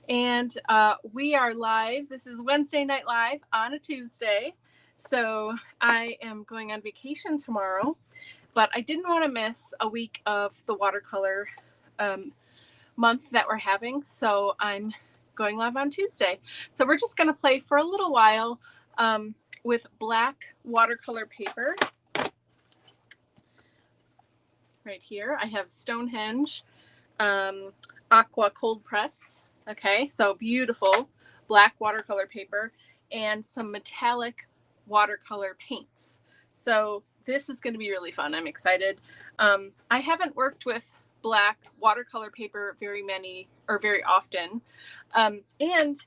and we are live. This is Wednesday Night Live on a Tuesday. So I am going on vacation tomorrow, but I didn't want to miss a week of the watercolor month that we're having. So I'm going live on Tuesday. So we're just going to play for a little while with black watercolor paper. Right here, I have Stonehenge Aqua Cold Press. Okay, so beautiful black watercolor paper and some metallic watercolor paints. So this is going to be really fun. I'm excited. I haven't worked with black watercolor paper very often. And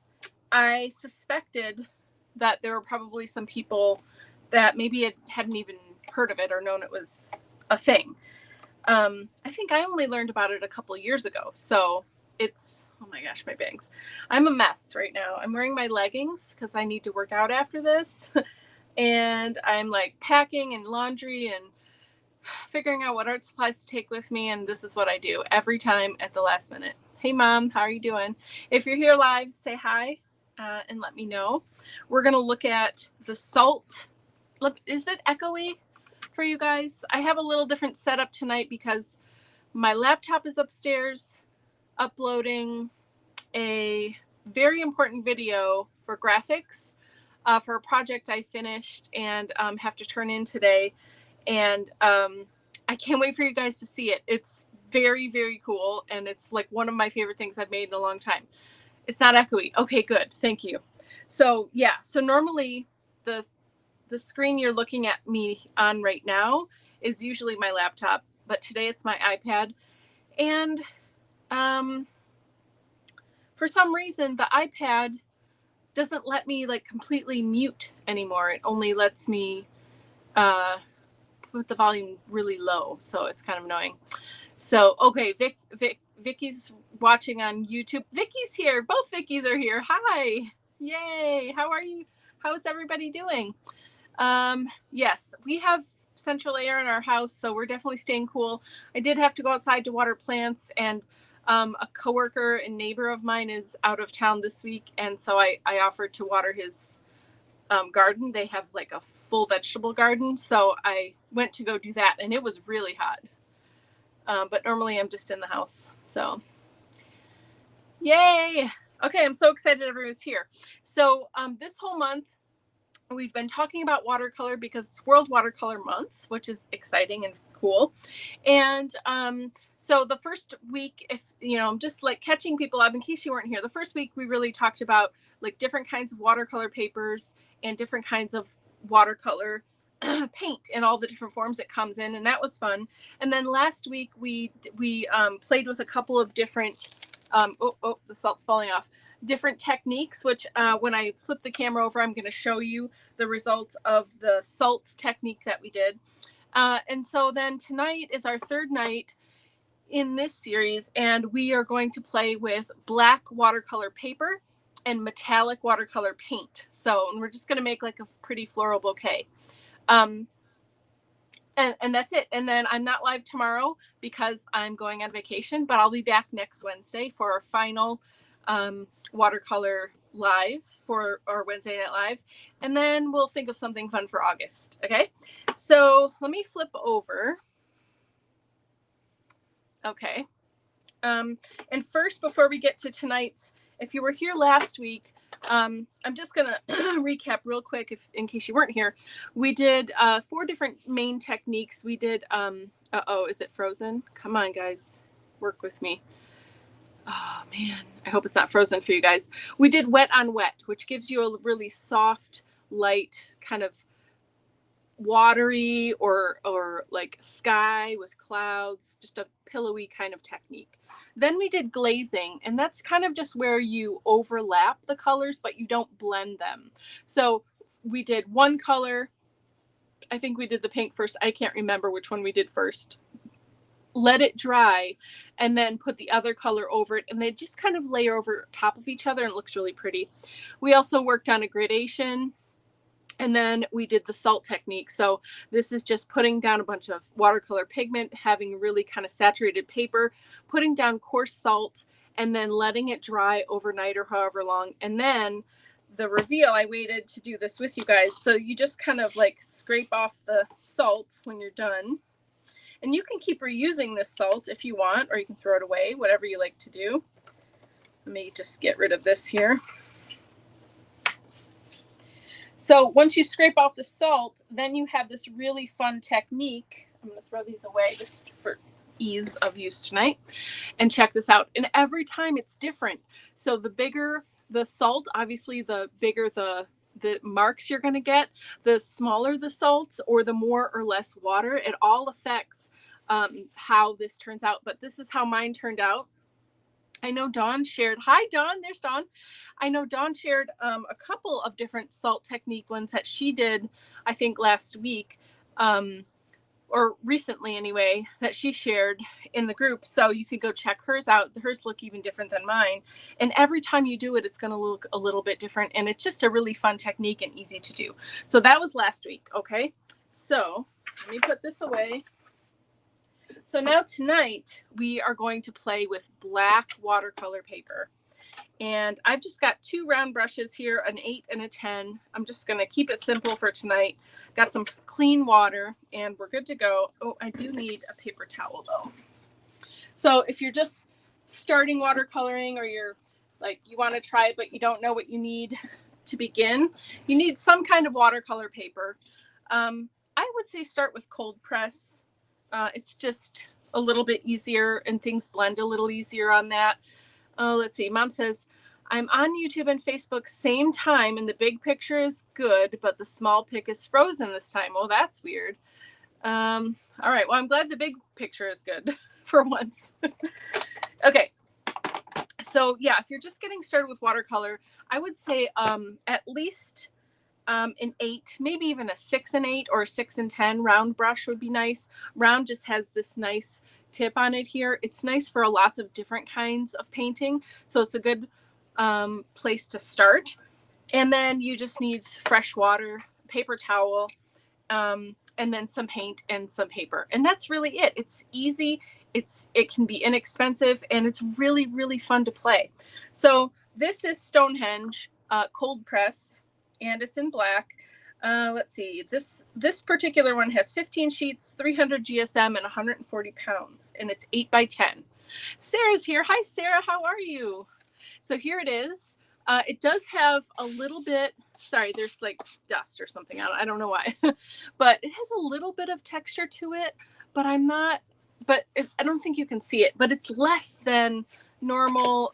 I suspected that there were probably some people that maybe hadn't even heard of it or known it was a thing. I think I only learned about it a couple years ago. So it's, oh my gosh, my bangs. I'm a mess right now. I'm wearing my leggings because I need to work out after this. And I'm like packing and laundry and figuring out what art supplies to take with me. And this is what I do every time at the last minute. Hey, Mom, how are you doing? If you're here live, say hi and let me know. We're going to look at the salt. Look, is it echoey for you guys? I have a little different setup tonight because my laptop is upstairs uploading a very important video for graphics for a project I finished and have to turn in today. And I can't wait for you guys to see it. It's very, very cool. And it's like one of my favorite things I've made in a long time. It's not echoey. Okay, good. Thank you. So yeah, so normally the screen you're looking at me on right now is usually my laptop, but today it's my iPad. And for some reason, the iPad doesn't let me like completely mute anymore. It only lets me put the volume really low. So it's kind of annoying. So, okay, Vicky's watching on YouTube. Vicky's here. Both Vicky's are here. Hi. Yay. How are you? How's everybody doing? Yes, we have central air in our house, so we're definitely staying cool. I did have to go outside to water plants, and a coworker and neighbor of mine is out of town this week, and so I offered to water his garden. They have like a full vegetable garden, so I went to go do that, and it was really hot. But normally I'm just in the house, so yay! Okay, I'm so excited everyone's here. So this whole month, we've been talking about watercolor because it's World Watercolor Month, which is exciting and cool. And so the first week, if I'm just like catching people up in case you weren't here, the first week we really talked about like different kinds of watercolor papers and different kinds of watercolor paint and all the different forms it comes in, and that was fun. And then last week we played with a couple of different the salt's falling off, different techniques, which when I flip the camera over, I'm going to show you the results of the salt technique that we did. And so then tonight is our third night in this series, and we are going to play with black watercolor paper and metallic watercolor paint. So we're just going to make like a pretty floral bouquet. And that's it. And then I'm not live tomorrow because I'm going on vacation, but I'll be back next Wednesday for our final watercolor live for our Wednesday Night Live. And then we'll think of something fun for August. Okay. So let me flip over. Okay. And first, before we get to tonight's, if you were here last week, I'm just going to recap real quick in case you weren't here. We did 4 different main techniques. We did, is it frozen? Come on, guys, work with me. Oh, man, I hope it's not frozen for you guys. We did wet on wet, which gives you a really soft, light, kind of watery or like sky with clouds, just a pillowy kind of technique. Then we did glazing, and that's kind of just where you overlap the colors, but you don't blend them. So we did one color. I think we did the pink first. I can't remember which one we did first. Let it dry, and then put the other color over it, and they just kind of layer over top of each other, and it looks really pretty. We also worked on a gradation. And then we did the salt technique. So this is just putting down a bunch of watercolor pigment, having really kind of saturated paper, putting down coarse salt, and then letting it dry overnight or however long. And then the reveal, I waited to do this with you guys. So you just kind of like scrape off the salt when you're done. And you can keep reusing this salt if you want, or you can throw it away, whatever you like to do. Let me just get rid of this here. So once you scrape off the salt, then you have this really fun technique. I'm going to throw these away just for ease of use tonight. And check this out. And every time it's different. So the bigger the salt, obviously the bigger the marks you're going to get. The smaller the salt or the more or less water, it all affects how this turns out. But this is how mine turned out. I know Dawn shared, hi Dawn, there's Dawn. I know Dawn shared a couple of different salt technique ones that she did, I think last week, or recently anyway, that she shared in the group. So you could go check hers out. Hers look even different than mine. And every time you do it, it's going to look a little bit different. And it's just a really fun technique and easy to do. So that was last week. Okay. So let me put this away. So now tonight we are going to play with black watercolor paper. And I've just got 2 round brushes here, an 8 and a 10. I'm just going to keep it simple for tonight. Got some clean water and we're good to go. Oh, I do need a paper towel though. So if you're just starting watercoloring or you're like, you want to try it, but you don't know what you need to begin, you need some kind of watercolor paper. I would say start with cold press. It's just a little bit easier and things blend a little easier on that. Oh, let's see. Mom says, I'm on YouTube and Facebook same time and the big picture is good, but the small pic is frozen this time. Oh, that's weird. All right. Well, I'm glad the big picture is good for once. Okay. So yeah, if you're just getting started with watercolor, I would say at least an 8, maybe even a 6 and 8 or a 6 and 10 round brush would be nice. Round just has this nice tip on it here. It's nice for lots of different kinds of painting. So it's a good place to start. And then you just need fresh water, paper towel, and then some paint and some paper. And that's really it. It's easy. It can be inexpensive and it's really, really fun to play. So this is Stonehenge cold press and it's in black. Let's see, this particular one has 15 sheets, 300 GSM, and 140 pounds, and it's 8 by 10. Sarah's here. Hi, Sarah. How are you? So here it is. It does have a little bit, sorry, there's like dust or something. I don't know why, but it has a little bit of texture to it, but I don't think you can see it, but it's less than normal,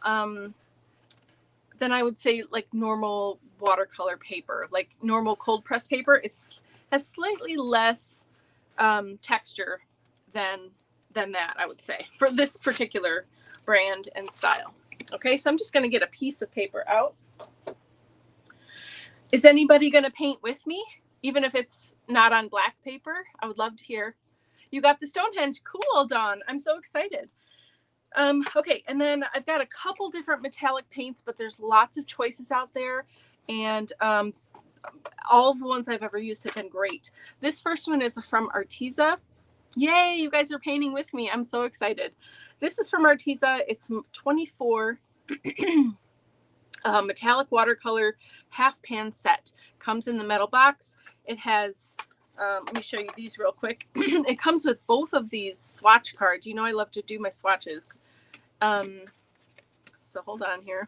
than I would say like normal watercolor paper, like normal cold press paper. Has slightly less texture than that, I would say, for this particular brand and style. Okay, so I'm just going to get a piece of paper out. Is anybody going to paint with me, even if it's not on black paper? I would love to hear. You got the Stonehenge. Cool, Dawn. I'm so excited. Okay, and then I've got a couple different metallic paints, but there's lots of choices out there, and all of the ones I've ever used have been great. This first one is from Arteza. Yay, you guys are painting with me. I'm so excited. This is from Arteza. It's 24 metallic watercolor half pan set. Comes in the metal box. It has, let me show you these real quick. It comes with both of these swatch cards. You know I love to do my swatches. So hold on here.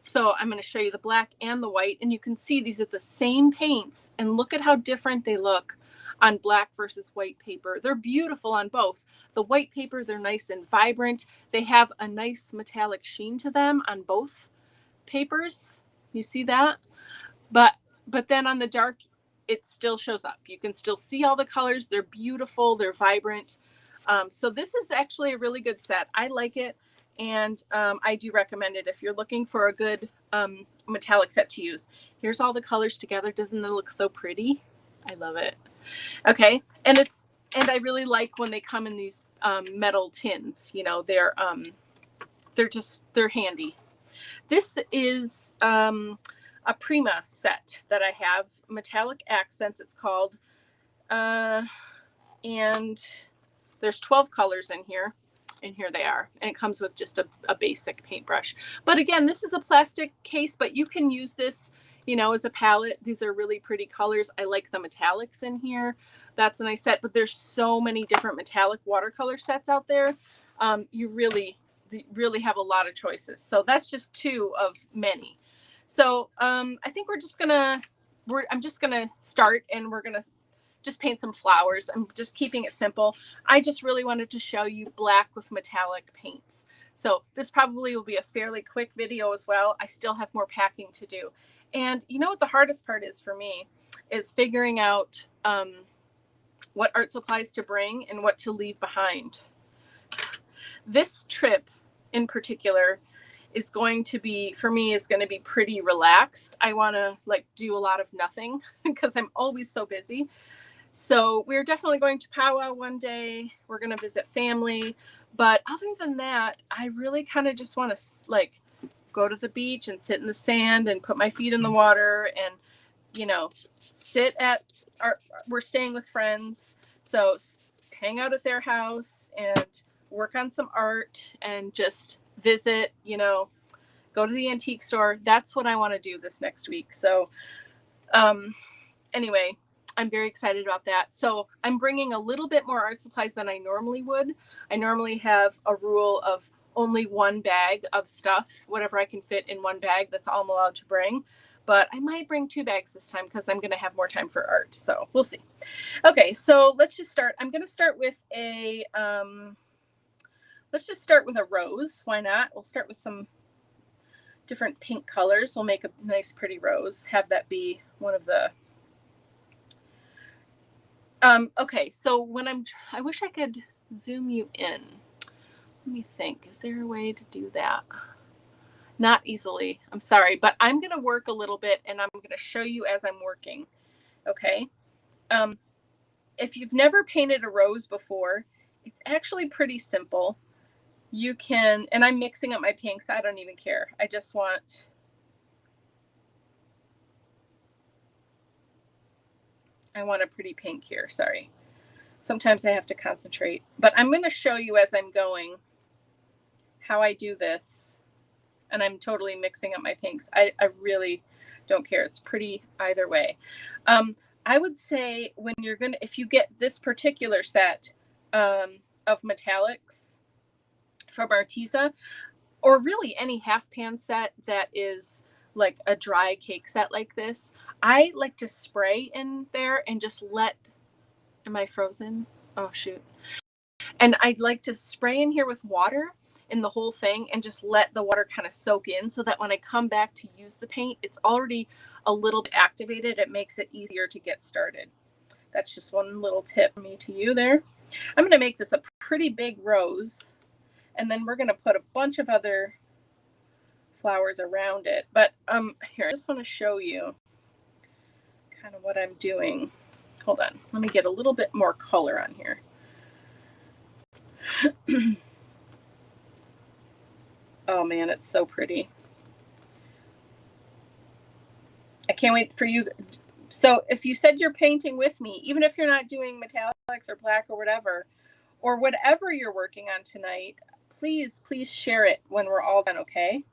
So I'm going to show you the black and the white, and you can see these are the same paints, and look at how different they look on black versus white paper. They're beautiful on both. The white paper, they're nice and vibrant. They have a nice metallic sheen to them on both papers. You see that? But then on the dark, it still shows up. You can still see all the colors. They're beautiful. They're vibrant. So this is actually a really good set. I like it. And I do recommend it if you're looking for a good metallic set to use. Here's all the colors together. Doesn't it look so pretty? I love it. Okay, and I really like when they come in these metal tins. You know, they're handy. This is a Prima set that I have, metallic accents. It's called, and there's 12 colors in here. And here they are. And it comes with just a basic paintbrush. But again, this is a plastic case, but you can use this, you know, as a palette. These are really pretty colors. I like the metallics in here. That's a nice set, but there's so many different metallic watercolor sets out there. You really have a lot of choices. So that's just 2 of many. So I think I'm just gonna start, and we're gonna just paint some flowers. I'm just keeping it simple. I just really wanted to show you black with metallic paints. So this probably will be a fairly quick video as well. I still have more packing to do. And you know what the hardest part is for me is figuring out what art supplies to bring and what to leave behind. This trip in particular is going to be, for me, is going to be pretty relaxed. I want to like do a lot of nothing because I'm always so busy. So we're definitely going to powwow one day. We're going to visit family. But other than that, I really kind of just want to like go to the beach and sit in the sand and put my feet in the water and, you know, we're staying with friends. So hang out at their house and work on some art and just visit, you know, go to the antique store. That's what I want to do this next week. So anyway, I'm very excited about that. So I'm bringing a little bit more art supplies than I normally would. I normally have a rule of only 1 bag of stuff, whatever I can fit in 1 bag. That's all I'm allowed to bring. But I might bring 2 bags this time because I'm going to have more time for art. So we'll see. Okay, so let's just start. I'm going to start with a rose. Why not? We'll start with some different pink colors. We'll make a nice pretty rose. Have that be one of the okay, so I wish I could zoom you in. Let me think. Is there a way to do that? Not easily. I'm sorry, but I'm going to work a little bit and I'm going to show you as I'm working. Okay. If you've never painted a rose before, it's actually pretty simple. You can, and I'm mixing up my pinks. I don't even care. I just want, a pretty pink here. Sorry. Sometimes I have to concentrate, but I'm going to show you as I'm going how I do this. And I'm totally mixing up my pinks. I really don't care. It's pretty either way. I would say if you get this particular set of metallics from Arteza, or really any half pan set that is like a dry cake set like this, I like to spray in there and just am I frozen? Oh, shoot. And I'd like to spray in here with water in the whole thing and just let the water kind of soak in so that when I come back to use the paint, it's already a little bit activated. It makes it easier to get started. That's just one little tip from me to you there. I'm going to make this a pretty big rose, and then we're going to put a bunch of other flowers around it. But here, I just want to show you kind of what I'm doing. Hold on. Let me get a little bit more color on here. Oh man, it's so pretty. I can't wait for you. So if you said you're painting with me, even if you're not doing metallics or black or whatever you're working on tonight, please share it when we're all done, okay?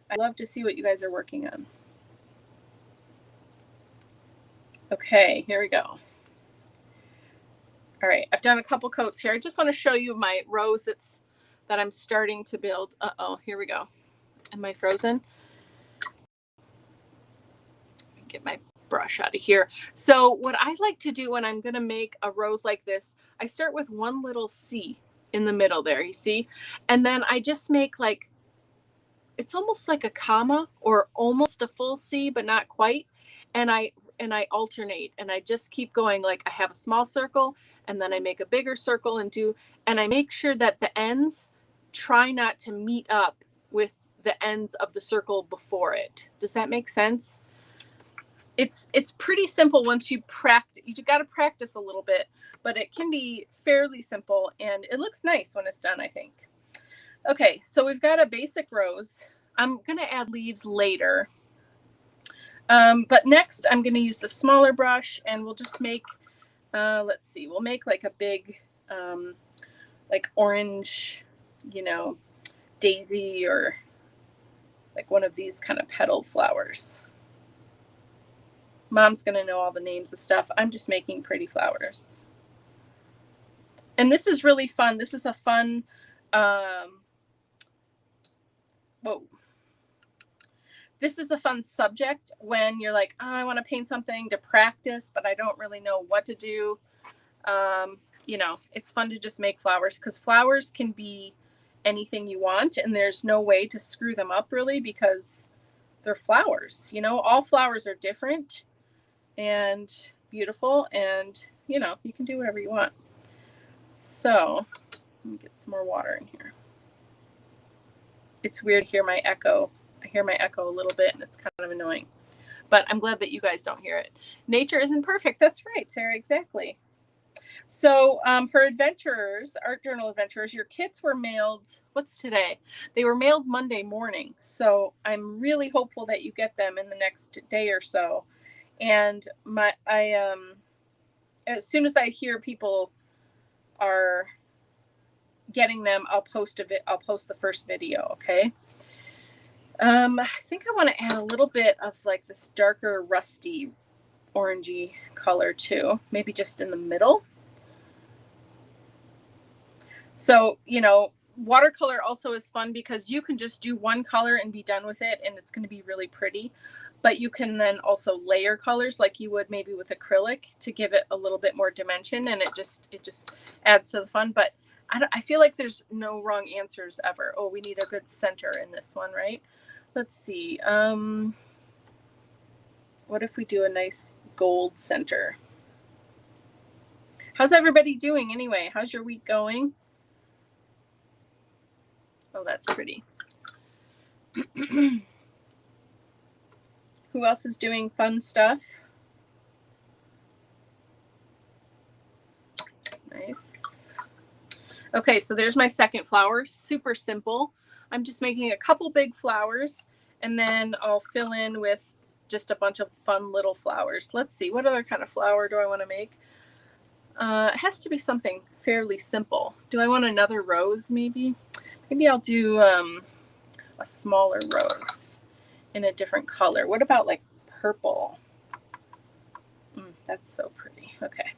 I'd love to see what you guys are working on. Okay, here we go. All right, I've done a couple coats here. I just want to show you my rose that I'm starting to build. Uh-oh, here we go. Am I frozen? Get my brush out of here. So what I like to do when I'm going to make a rose like this, I start with one little C in the middle there, you see? And then I just make it's almost like a comma or almost a full C, but not quite. And I alternate and I just keep going. Like I have a small circle and then I make a bigger circle and I make sure that the ends try not to meet up with the ends of the circle before it. Does that make sense? It's pretty simple once you practice. You got to practice a little bit, but it can be fairly simple and it looks nice when it's done, I think. Okay, so we've got a basic rose. I'm going to add leaves later. But next I'm going to use the smaller brush and we'll just make, let's see, we'll make like a big, like orange you know, daisy or like one of these kind of petal flowers. Mom's going to know all the names of stuff. I'm just making pretty flowers. And this is really fun. This is a fun, whoa. This is a fun subject when you're like, oh, I want to paint something to practice, but I don't really know what to do. You know, it's fun to just make flowers because flowers can be anything you want, and there's no way to screw them up really because they're flowers. You know, all flowers are different and beautiful, and you know, you can do whatever you want. So let me get some more water in here. It's weird to hear my echo. I hear my echo a little bit and it's kind of annoying, but I'm glad that you guys don't hear it. Nature isn't perfect. That's right, Sarah, exactly. So for adventurers, art journal adventurers, your kits were mailed, what's today? They were mailed Monday morning. So I'm really hopeful that you get them in the next day or so. And as soon as I hear people are getting them, I'll post the first video, okay? I think I want to add a little bit of like this darker rusty orangey color too, maybe just in the middle. So, you know, watercolor also is fun because you can just do one color and be done with it and it's going to be really pretty. But you can then also layer colors like you would maybe with acrylic to give it a little bit more dimension, and it just adds to the fun. But I feel like there's no wrong answers ever. Oh, we need a good center in this one, right? Let's see. What if we do a nice gold center? How's everybody doing anyway? How's your week going? Oh, that's pretty. Who else is doing fun stuff? Nice. Okay, so there's my second flower. Super simple. I'm just making a couple big flowers and then I'll fill in with just a bunch of fun little flowers. Let's see, what other kind of flower do I want to make? It has to be something fairly simple. Do I want another rose maybe? Maybe I'll do a smaller rose in a different color. What about like purple? That's so pretty. Okay.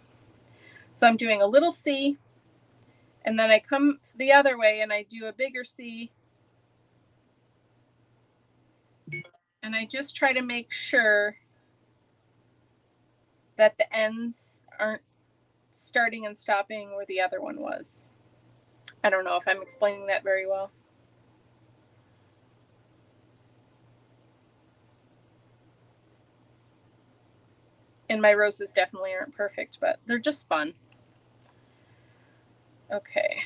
So I'm doing a little C, and then I come the other way and I do a bigger C. And I just try to make sure that the ends aren't starting and stopping where the other one was. I don't know if I'm explaining that very well. And my roses definitely aren't perfect, but they're just fun. Okay.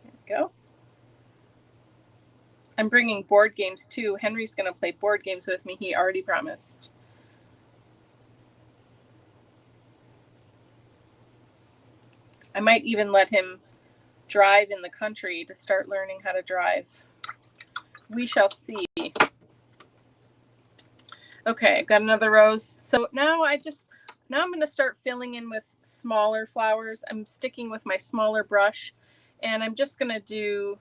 There we go. I'm bringing board games too. Henry's going to play board games with me. He already promised. I might even let him drive in the country to start learning how to drive. We shall see. Okay, I've got another rose. So now I'm going to start filling in with smaller flowers. I'm sticking with my smaller brush, and I'm just going to do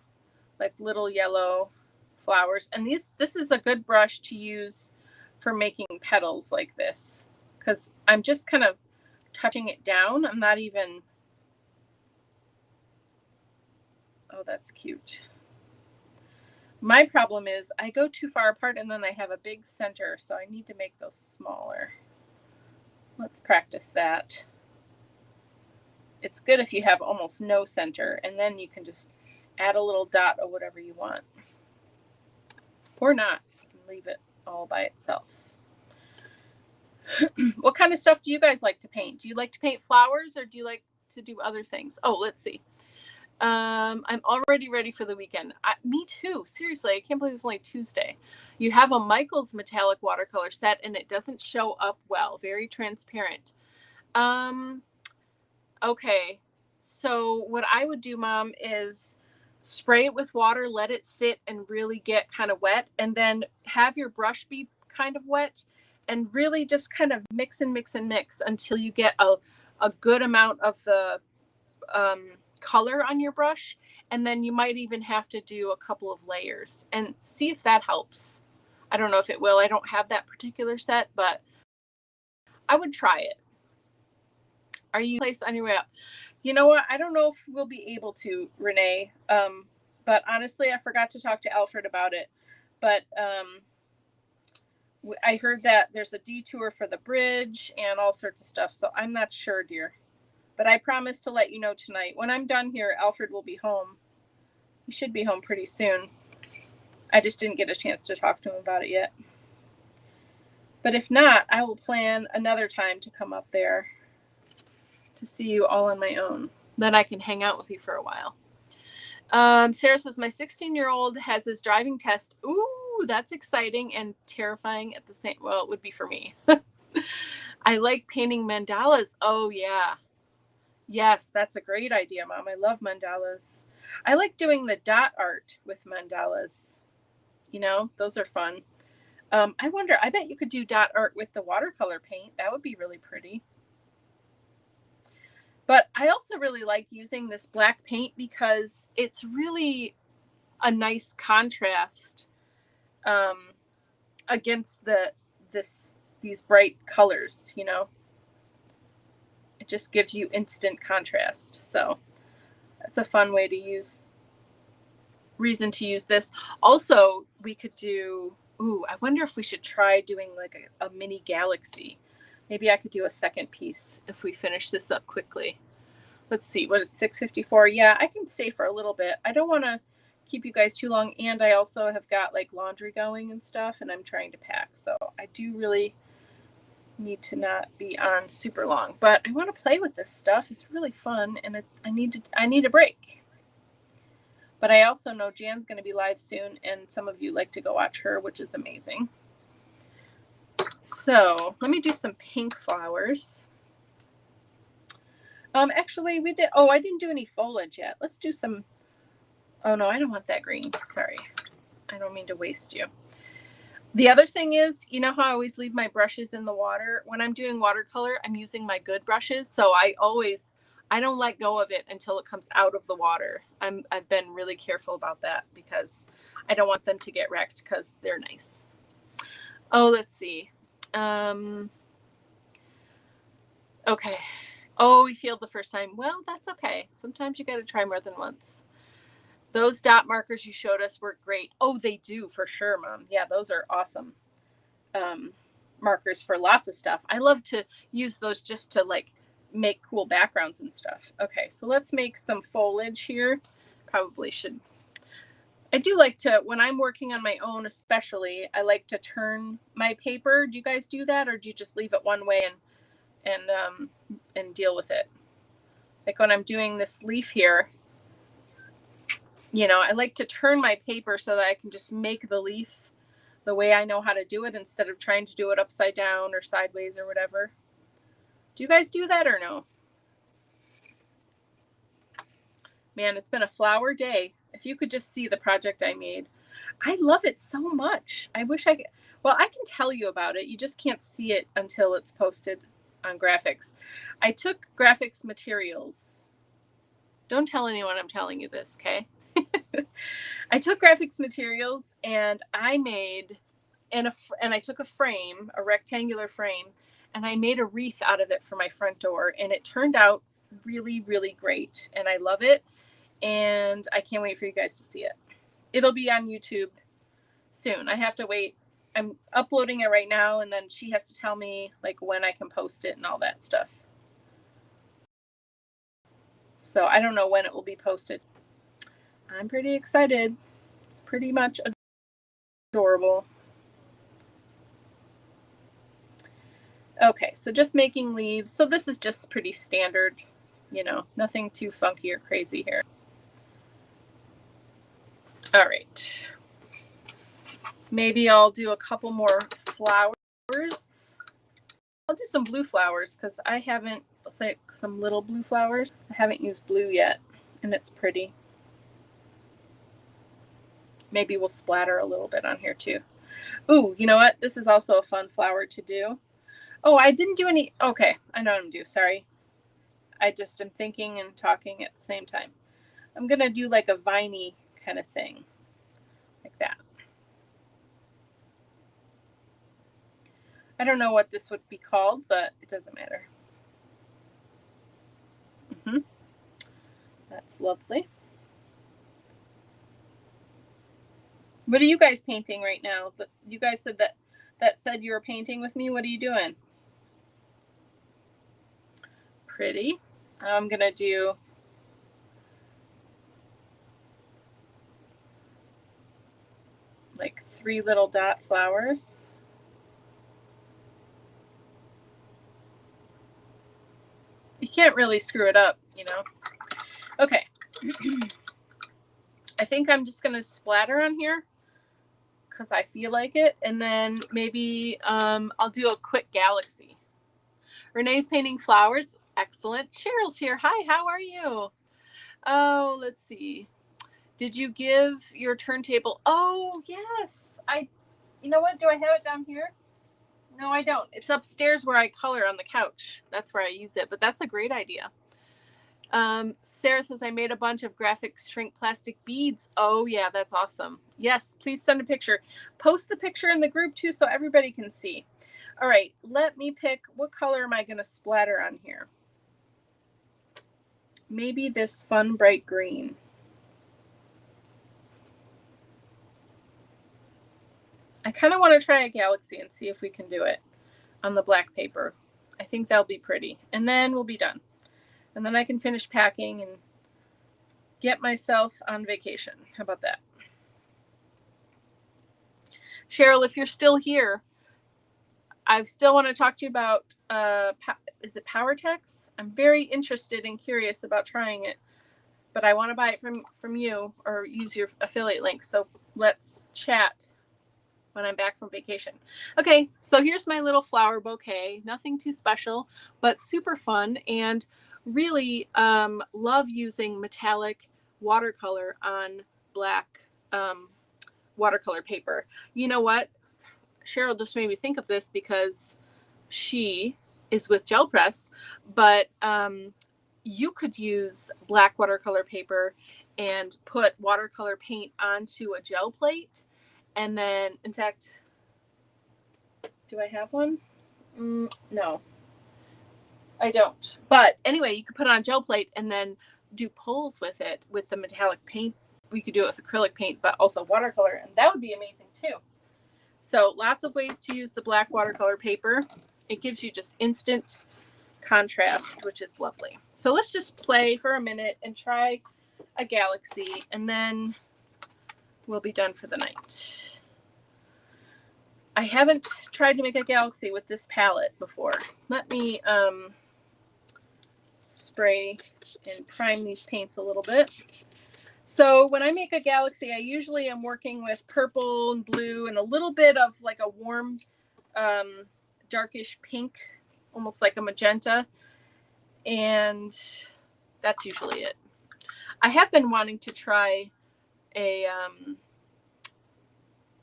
like little yellow flowers. And this is a good brush to use for making petals like this, because I'm just kind of touching it down. I'm not even, oh, that's cute. My problem is I go too far apart and then I have a big center, so I need to make those smaller. Let's practice that. It's good if you have almost no center, and then you can just add a little dot or whatever you want. Or not. You can leave it all by itself. What kind of stuff do you guys like to paint? Do you like to paint flowers or do you like to do other things? Oh, let's see. I'm already ready for the weekend. Me too. Seriously, I can't believe it's only Tuesday. You have a Michaels metallic watercolor set and it doesn't show up well. Very transparent. Okay. So what I would do, Mom, is spray it with water, let it sit and really get kind of wet, and then have your brush be kind of wet, and really just kind of mix and mix and mix until you get a good amount of the color on your brush. And then you might even have to do a couple of layers and see if that helps. I don't know if it will. I don't have that particular set, but I would try it. Are you place on your way up? You know what? I don't know if we'll be able to, Renee. But honestly, I forgot to talk to Alfred about it. But I heard that there's a detour for the bridge and all sorts of stuff. So I'm not sure, dear. But I promise to let you know tonight. When I'm done here, Alfred will be home. He should be home pretty soon. I just didn't get a chance to talk to him about it yet. But if not, I will plan another time to come up there to see you all on my own. Then I can hang out with you for a while. Sarah says, my 16-year-old has his driving test. Ooh, that's exciting and terrifying at the same. Well, it would be for me. I like painting mandalas. Oh, yeah. Yes, that's a great idea, Mom. I love mandalas. I like doing the dot art with mandalas. You know, those are fun. I wonder, I bet you could do dot art with the watercolor paint. That would be really pretty. But I also really like using this black paint because it's really a nice contrast against these bright colors, you know. It just gives you instant contrast. So that's a fun way to use this. Also, we could do, I wonder if we should try doing like a mini galaxy. Maybe I could do a second piece if we finish this up quickly. Let's see, what is 6:54? Yeah, I can stay for a little bit. I don't want to keep you guys too long, and I also have got like laundry going and stuff, and I'm trying to pack. So I do really need to not be on super long, but I want to play with this stuff. It's really fun, and I need a break. But I also know Jan's going to be live soon, and some of you like to go watch her, which is amazing. So let me do some pink flowers. Actually, we did. Oh, I didn't do any foliage yet. Let's do some. Oh no, I don't want that green. Sorry, I don't mean to waste you. The other thing is, you know how I always leave my brushes in the water? When I'm doing watercolor, I'm using my good brushes. So I don't let go of it until it comes out of the water. I've been really careful about that because I don't want them to get wrecked because they're nice. Oh, let's see. Okay. Oh, we failed the first time. Well, that's okay. Sometimes you got to try more than once. Those dot markers you showed us work great. Oh, they do for sure, Mom. Yeah, those are awesome markers for lots of stuff. I love to use those just to like make cool backgrounds and stuff. Okay, so let's make some foliage here. Probably should. I do like to, when I'm working on my own especially, I like to turn my paper. Do you guys do that, or do you just leave it one way and deal with it? Like when I'm doing this leaf here, you know, I like to turn my paper so that I can just make the leaf the way I know how to do it instead of trying to do it upside down or sideways or whatever. Do you guys do that or no? Man, it's been a flower day. If you could just see the project I made. I love it so much. I wish I could. Well, I can tell you about it. You just can't see it until it's posted on graphics. I took graphics materials. Don't tell anyone I'm telling you this, okay? I took graphics materials and I made, and I took a frame, a rectangular frame, and I made a wreath out of it for my front door, and it turned out really, really great, and I love it, and I can't wait for you guys to see it. It'll be on YouTube soon. I have to wait. I'm uploading it right now, and then she has to tell me like when I can post it and all that stuff. So I don't know when it will be posted. I'm pretty excited. It's pretty much adorable. Okay, so just making leaves. So this is just pretty standard, you know, nothing too funky or crazy here. All right. Maybe I'll do a couple more flowers. I'll do some blue flowers because I haven't, let's say some little blue flowers. I haven't used blue yet, and it's pretty. Maybe we'll splatter a little bit on here too. Ooh, you know what? This is also a fun flower to do. Oh, I didn't do any. Okay, I know what I'm gonna do. Sorry. I just am thinking and talking at the same time. I'm gonna do like a viney kind of thing, like that. I don't know what this would be called, but it doesn't matter. That's lovely. What are you guys painting right now? You guys said that said you were painting with me. What are you doing? Pretty. I'm gonna do like 3 little dot flowers. You can't really screw it up, you know. Okay. I think I'm just gonna splatter on here because I feel like it, and then maybe I'll do a quick galaxy. Renee's painting flowers. Excellent. Cheryl's here. Hi, how are you? Oh, let's see. Did you give your turntable? Oh, yes. You know what? Do I have it down here? No, I don't. It's upstairs where I color on the couch. That's where I use it, but that's a great idea. Sarah says, I made a bunch of graphic shrink plastic beads. Oh, yeah, that's awesome. Yes, please send a picture. Post the picture in the group too so everybody can see. All right, let me pick. What color am I going to splatter on here? Maybe this fun bright green. I kind of want to try a galaxy and see if we can do it on the black paper. I think that'll be pretty. And then we'll be done. And then I can finish packing and get myself on vacation. How about that? Cheryl, if you're still here, I still want to talk to you about, is it PowerTex? I'm very interested and curious about trying it, but I want to buy it from you or use your affiliate link. So let's chat when I'm back from vacation. Okay, so here's my little flower bouquet. Nothing too special, but super fun, and really love using metallic watercolor on black watercolor paper. You know what? Cheryl just made me think of this because she is with Gel Press, but you could use black watercolor paper and put watercolor paint onto a gel plate. And then, in fact, do I have one? No, I don't. But anyway, you could put it on a gel plate and then do pulls with it with the metallic paint. We could do it with acrylic paint, but also watercolor, and that would be amazing too. So lots of ways to use the black watercolor paper. It gives you just instant contrast, which is lovely. So let's just play for a minute and try a galaxy, and then we'll be done for the night. I haven't tried to make a galaxy with this palette before. Let me spray and prime these paints a little bit. So when I make a galaxy, I usually am working with purple and blue and a little bit of like a warm, darkish pink, almost like a magenta. And that's usually it. I have been wanting to try a,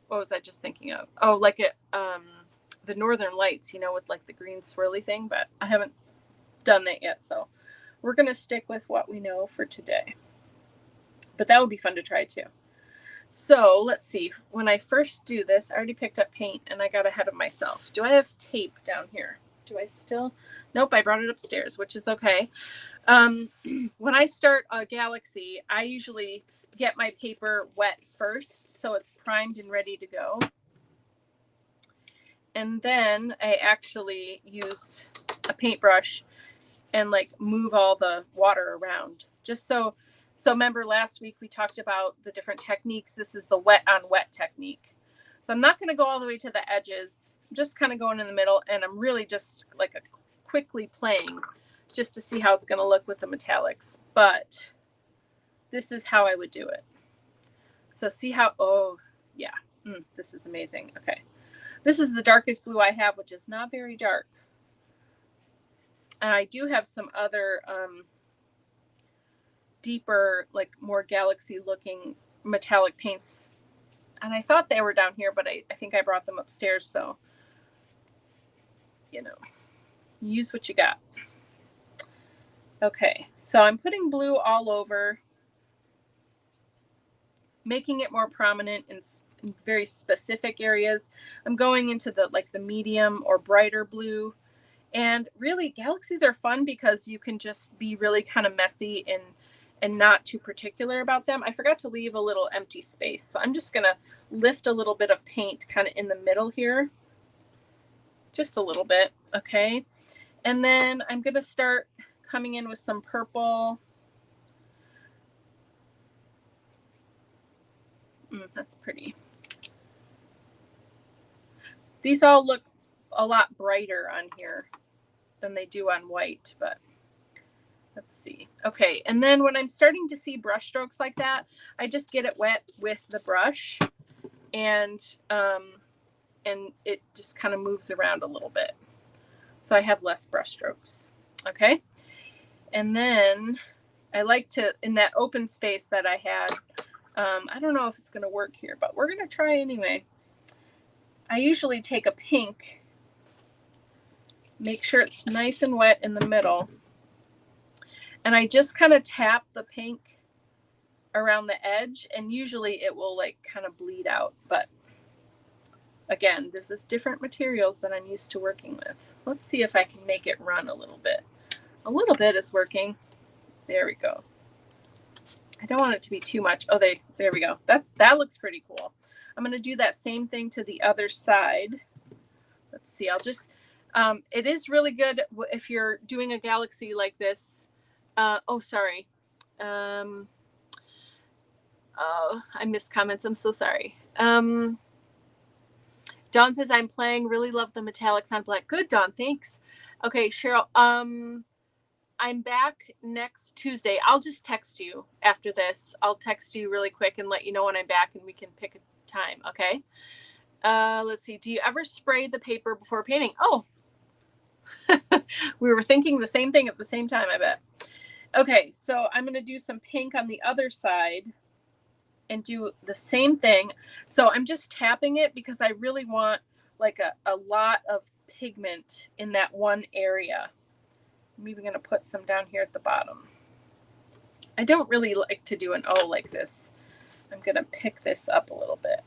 what was I just thinking of? Oh, like the Northern Lights, you know, with like the green swirly thing, but I haven't done that yet. So we're going to stick with what we know for today. But that would be fun to try too. So let's see. When I first do this, I already picked up paint and I got ahead of myself. Do I have tape down here? Do I still? Nope, I brought it upstairs, which is okay. When I start a galaxy, I usually get my paper wet first, so it's primed and ready to go. And then I actually use a paintbrush and like move all the water around. Just so remember last week we talked about the different techniques. This is the wet on wet technique. So I'm not going to go all the way to the edges. I'm just kind of going in the middle, and I'm really just like quickly playing just to see how it's going to look with the metallics. But this is how I would do it. So see how, oh yeah, this is amazing. Okay. This is the darkest blue I have, which is not very dark. And I do have some other deeper, like more galaxy looking metallic paints And I thought they were down here, but I think I brought them upstairs. So, you know, use what you got. Okay, so I'm putting blue all over, making it more prominent in very specific areas. I'm going into the medium or brighter blue. And really, galaxies are fun because you can just be really kind of messy and not too particular about them. I forgot to leave a little empty space. So I'm just going to lift a little bit of paint kind of in the middle here. Just a little bit, okay? And then I'm going to start coming in with some purple. That's pretty. These all look a lot brighter on here than they do on white, but let's see. Okay, and then when I'm starting to see brush strokes like that, I just get it wet with the brush, and it just kind of moves around a little bit. So I have less brush strokes. Okay, and then I like to, in that open space that I had, I don't know if it's going to work here, but we're going to try anyway. I usually take a pink, make sure it's nice and wet in the middle, and I just kind of tap the pink around the edge, and usually it will like kind of bleed out. But again, this is different materials that I'm used to working with. Let's see if I can make it run a little bit. A little bit is working. There we go. I don't want it to be too much. Oh, there we go. That looks pretty cool. I'm going to do that same thing to the other side. Let's see. I'll just, it is really good if you're doing a galaxy like this. Oh, sorry. Oh, I missed comments. I'm so sorry. Dawn says, I'm playing. Really love the metallics on black. Good, Dawn. Thanks. Okay, Cheryl. I'm back next Tuesday. I'll just text you after this. I'll text you really quick and let you know when I'm back, and we can pick a time. Okay. Let's see. Do you ever spray the paper before painting? Oh, we were thinking the same thing at the same time, I bet. Okay. So I'm going to do some pink on the other side and do the same thing. So I'm just tapping it because I really want like a lot of pigment in that one area. I'm even going to put some down here at the bottom. I don't really like to do an O like this. I'm going to pick this up a little bit.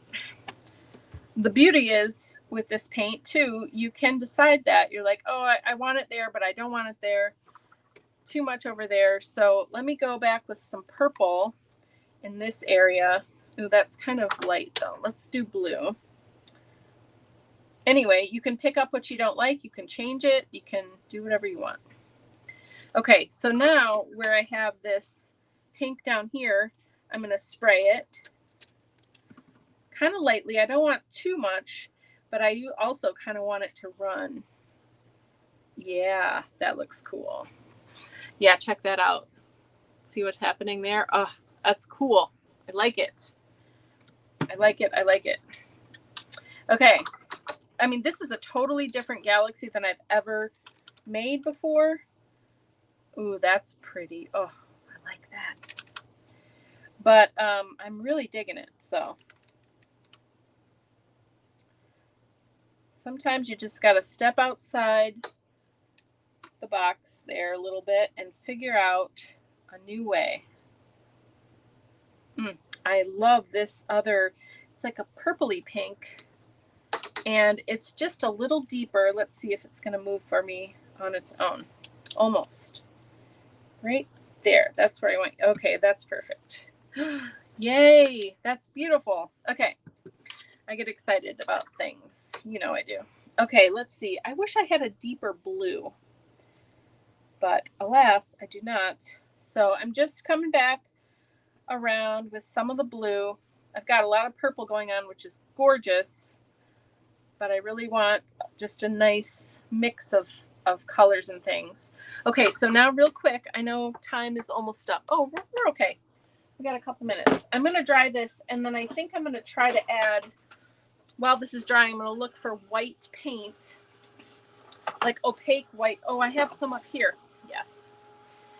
The beauty is with this paint too, you can decide that. You're like, oh, I want it there, but I don't want it there. Too much over there. So let me go back with some purple in this area. Ooh, that's kind of light though. Let's do blue. Anyway, you can pick up what you don't like. You can change it. You can do whatever you want. Okay, so now where I have this pink down here, I'm going to spray it kind of lightly. I don't want too much, but I also kind of want it to run. Yeah, that looks cool. Yeah, check that out. See what's happening there? Oh, that's cool. I like it. I like it. I like it. Okay. I mean, this is a totally different galaxy than I've ever made before. Ooh, that's pretty. Oh, I like that. But I'm really digging it. So sometimes you just got to step outside the box there a little bit and figure out a new way. I love this other, it's like a purpley pink, and it's just a little deeper. Let's see if it's going to move for me on its own. Almost. Right there. That's where I went. Okay, that's perfect. Yay, that's beautiful. Okay, I get excited about things. You know I do. Okay, let's see. I wish I had a deeper blue, but alas, I do not. So I'm just coming back around with some of the blue. I've got a lot of purple going on, which is gorgeous, but I really want just a nice mix of colors and things. Okay, so now real quick, I know time is almost up. Oh, we're okay. We got a couple minutes. I'm going to dry this, and then I think I'm going to try to add, while this is drying, I'm going to look for white paint, like opaque white. Oh, I have some up here. Yes.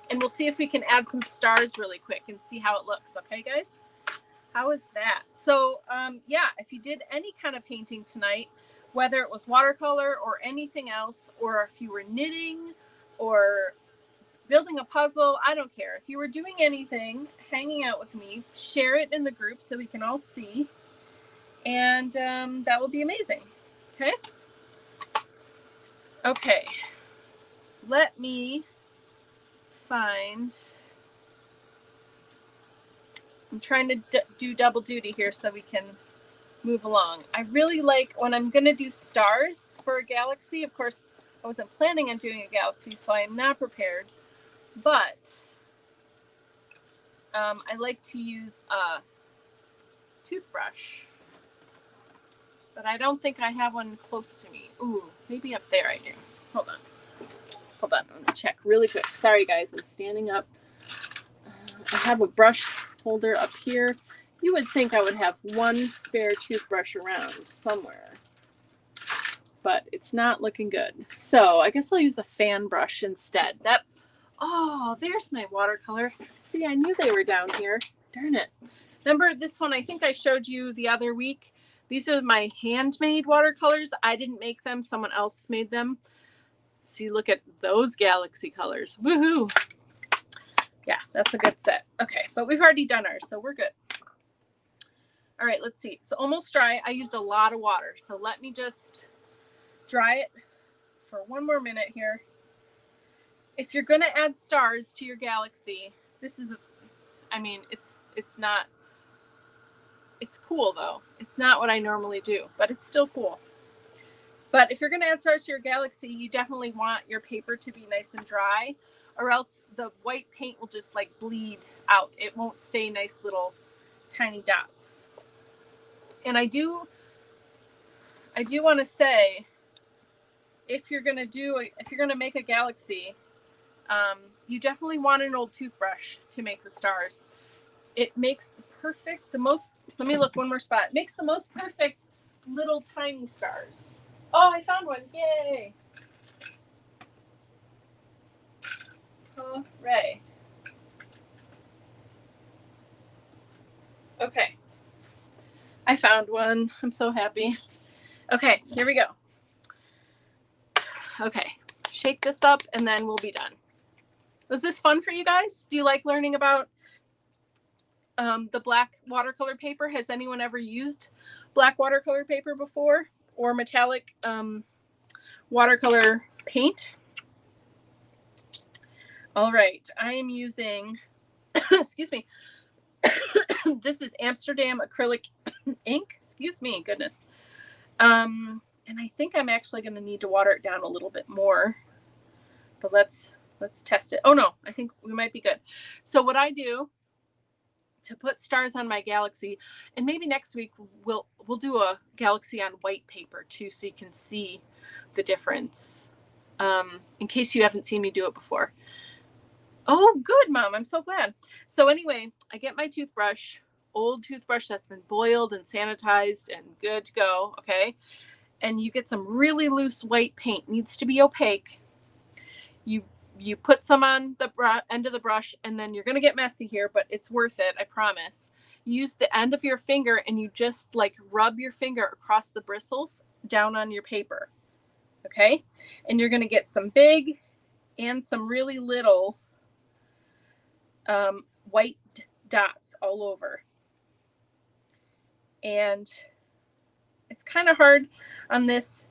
And we'll see if we can add some stars really quick and see how it looks. Okay, guys? How is that? So, yeah, if you did any kind of painting tonight, whether it was watercolor or anything else, or if you were knitting or building a puzzle, I don't care. If you were doing anything, hanging out with me, share it in the group so we can all see. And that will be amazing. Okay? Okay. Let me find... I'm trying to do double duty here so we can move along. I really like when I'm going to do stars for a galaxy. Of course, I wasn't planning on doing a galaxy, so I'm not prepared. But I like to use a toothbrush. But I don't think I have one close to me. Ooh, maybe up there I do. Hold on. Hold on. I'm going to check really quick. Sorry, guys. I'm standing up. I have a brush holder up here. You would think I would have one spare toothbrush around somewhere. But it's not looking good. So I guess I'll use a fan brush instead. Oh, there's my watercolor. See, I knew they were down here. Darn it. Remember this one I think I showed you the other week? These are my handmade watercolors. I didn't make them. Someone else made them. See, look at those galaxy colors. Woohoo. Yeah, that's a good set. Okay, but we've already done ours, so we're good. All right, let's see. It's almost dry. I used a lot of water, so let me just dry it for one more minute here. If you're going to add stars to your galaxy, this is, I mean, it's not, it's cool though. It's not what I normally do, but it's still cool. But if you're going to add stars to your galaxy, you definitely want your paper to be nice and dry, or else the white paint will just like bleed out. It won't stay nice little tiny dots. And I do want to say, if you're going to make a galaxy, you definitely want an old toothbrush to make the stars. It makes let me look one more spot. It makes the most perfect little tiny stars. Oh, I found one. Yay. Hooray. Okay. I found one. I'm so happy. Okay, here we go. Okay, shake this up and then we'll be done. Was this fun for you guys? Do you like learning about the black watercolor paper? Has anyone ever used black watercolor paper before, or metallic watercolor paint? All right, I am using, excuse me, this is Amsterdam acrylic ink. Excuse me, goodness. And I think I'm actually going to need to water it down a little bit more, but let's test it. Oh no, I think we might be good. So what I do to put stars on my galaxy, and maybe next week we'll do a galaxy on white paper too, so you can see the difference, in case you haven't seen me do it before. Oh, good, Mom. I'm so glad. So anyway, I get my toothbrush, old toothbrush that's been boiled and sanitized and good to go. Okay. And you get some really loose white paint. It needs to be opaque. You put some on the end of the brush, and then you're going to get messy here, but it's worth it. I promise. You use the end of your finger and you just like rub your finger across the bristles down on your paper. Okay. And you're going to get some big and some really little white dots all over. And it's kind of hard on this.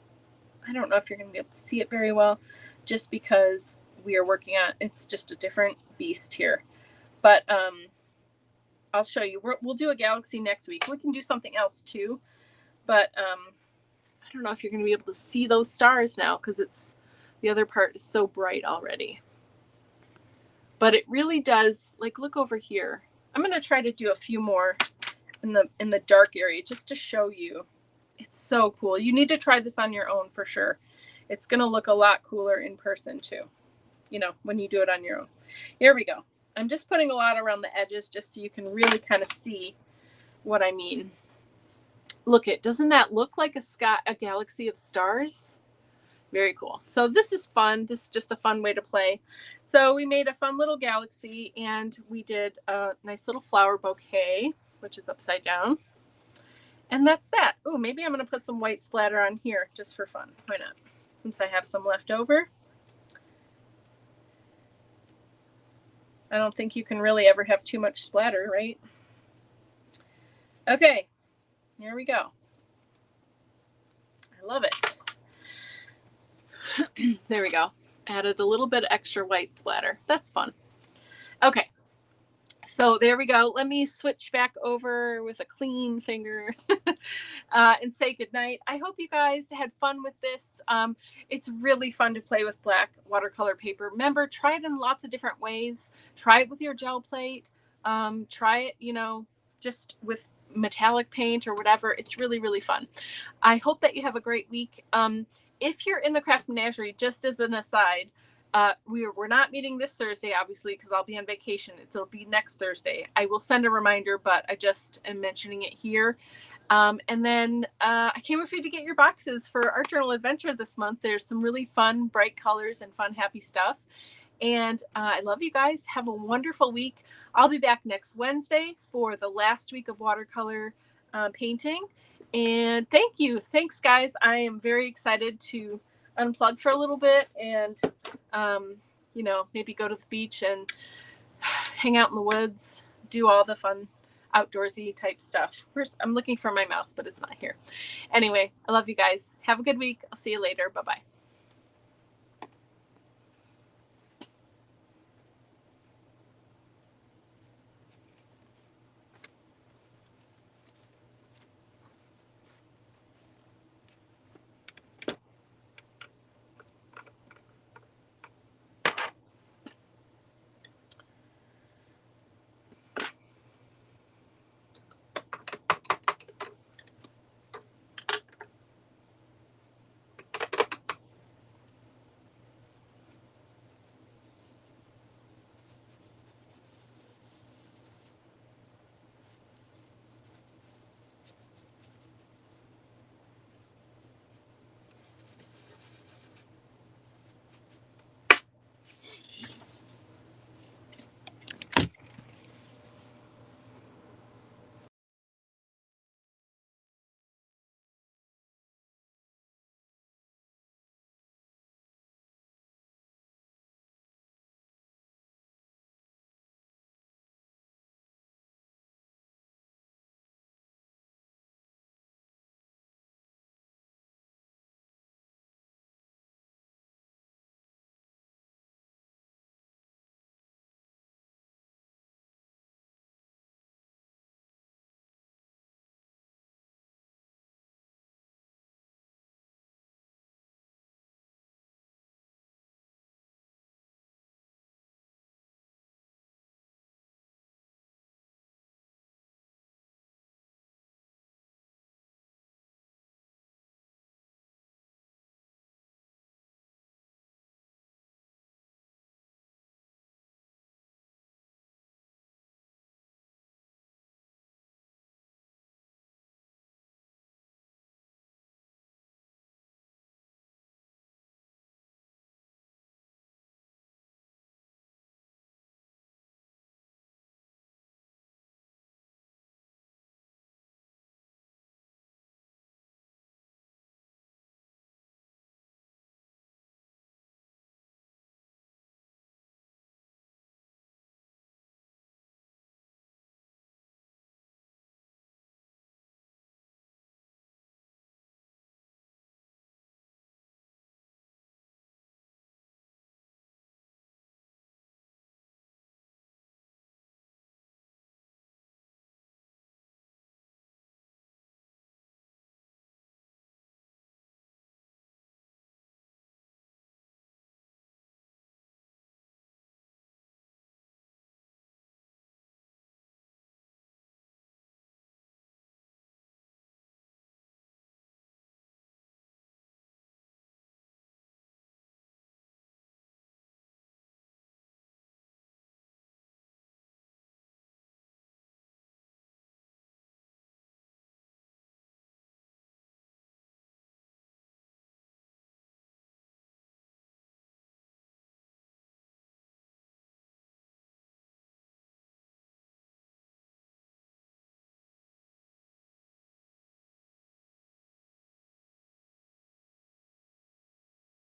I don't know if you're going to be able to see it very well, just because we are working on, it's just a different beast here. But I'll show you. We'll do a galaxy next week. We can do something else too. But I don't know if you're going to be able to see those stars now, because the other part is so bright already. But it really does, like, look over here. I'm going to try to do a few more in the dark area just to show you. It's so cool. You need to try this on your own for sure. It's going to look a lot cooler in person too, when you do it on your own. Here we go. I'm just putting a lot around the edges just so you can really kind of see what I mean. Look, doesn't that look like a galaxy of stars? Very cool. So this is fun. This is just a fun way to play. So we made a fun little galaxy, and we did a nice little flower bouquet which is upside down. And that's that. Oh, maybe I'm going to put some white splatter on here just for fun. Why not? Since I have some left over. I don't think you can really ever have too much splatter, right? Okay, here we go. I love it. There we go. Added a little bit extra white splatter. That's fun. Okay. So there we go. Let me switch back over with a clean finger and say goodnight. I hope you guys had fun with this. It's really fun to play with black watercolor paper. Remember, try it in lots of different ways. Try it with your gel plate. Try it, you know, just with metallic paint or whatever. It's really, really fun. I hope that you have a great week. If you're in the Craft Menagerie, just as an aside, we're not meeting this Thursday, obviously, because I'll be on vacation. It'll be next Thursday. I will send a reminder, but I just am mentioning it here. And then I can't wait for you to get your boxes for Art Journal Adventure this month. There's some really fun, bright colors and fun, happy stuff. And I love you guys. Have a wonderful week. I'll be back next Wednesday for the last week of watercolor painting. And thank you. Thanks, guys. I am very excited to unplug for a little bit and you know, maybe go to the beach and hang out in the woods, do all the fun outdoorsy type stuff. I'm looking for my mouse, but it's not here. Anyway, I love you guys. Have a good week. I'll see you later. Bye-bye.